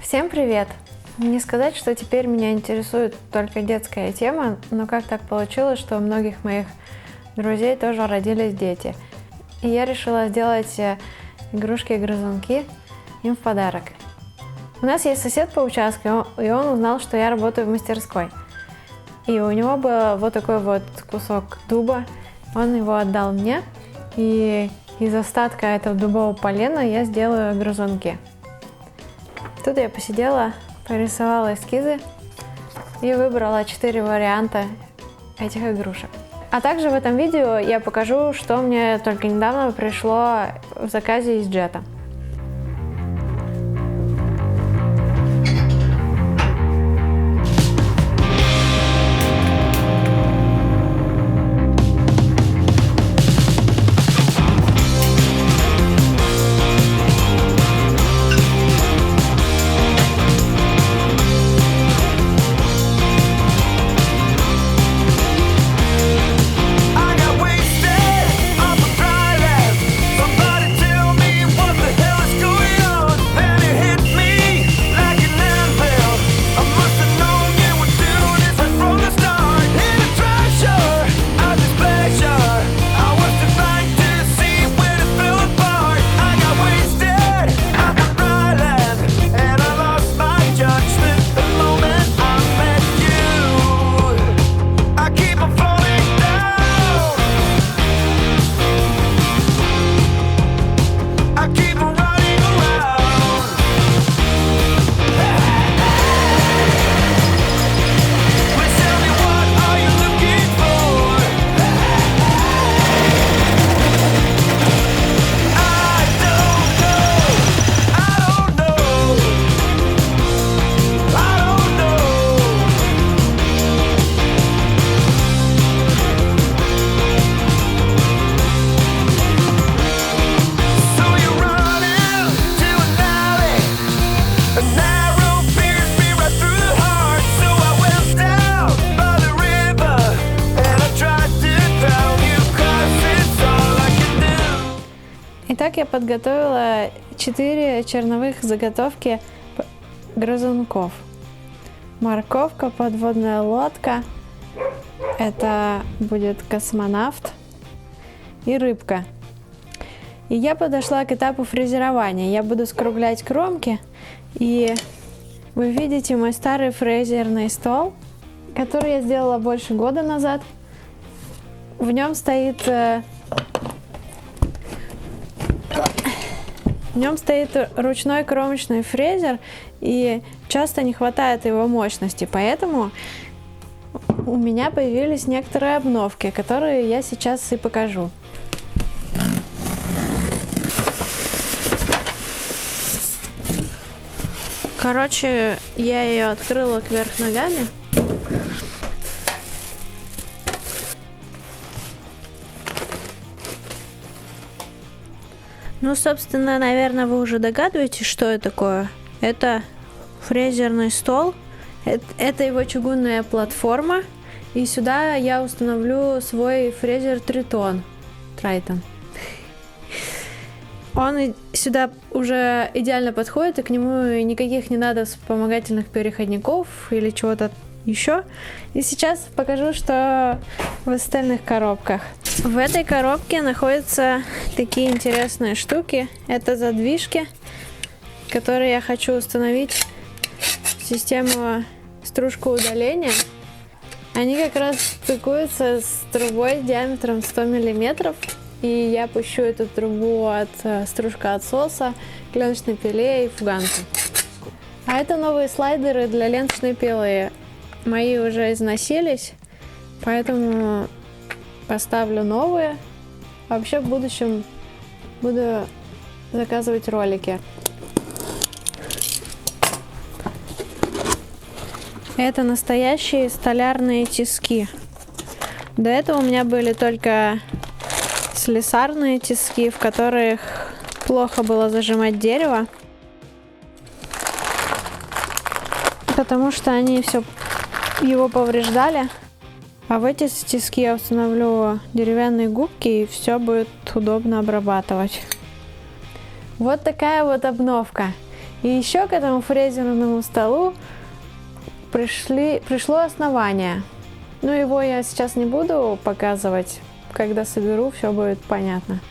Всем привет! Не сказать, что теперь меня интересует только детская тема, но как так получилось, что у многих моих друзей тоже родились дети. И я решила сделать игрушки-грызунки им в подарок. У нас есть сосед по участку, и он узнал, что я работаю в мастерской. И у него был вот такой вот кусок дуба, он его отдал мне, и из остатка этого дубового полена я сделаю грызунки. Тут я посидела, порисовала эскизы и выбрала 4 варианта этих игрушек. А также в этом видео я покажу, что мне только недавно пришло в заказе из Джета. Итак, я подготовила 4 черновых заготовки грызунков. Морковка, подводная лодка, это будет космонавт и рыбка. И я подошла к этапу фрезерования. Я буду скруглять кромки, и вы видите мой старый фрезерный стол, который я сделала больше года назад. В нем стоит ручной кромочный фрезер, и часто не хватает его мощности, поэтому у меня появились некоторые обновки, которые я сейчас и покажу. Короче, я ее открыла кверх ногами. Ну, собственно, наверное, вы уже догадываетесь, что это такое. Это фрезерный стол, это его чугунная платформа, и сюда я установлю свой фрезер Тритон. Он сюда уже идеально подходит, и к нему никаких не надо вспомогательных переходников или чего-то еще. И сейчас покажу, что в остальных коробках. В этой коробке находятся такие интересные штуки. Это задвижки, которые я хочу установить в систему стружку удаления. Они как раз стыкуются с трубой диаметром 100 мм. И я пущу эту трубу от стружкоотсоса, клееночной пиле и фуганки. А это новые слайдеры для ленточной пилы. Мои уже износились, поэтому поставлю новые. Вообще в будущем буду заказывать ролики. Это настоящие столярные тиски. До этого у меня были только слесарные тиски, в которых плохо было зажимать дерево, потому что они его повреждали. А в эти тиски я установлю деревянные губки, и все будет удобно обрабатывать. Вот такая вот обновка. И еще к этому фрезерному столу пришло основание. Но его я сейчас не буду показывать. Когда соберу, все будет понятно.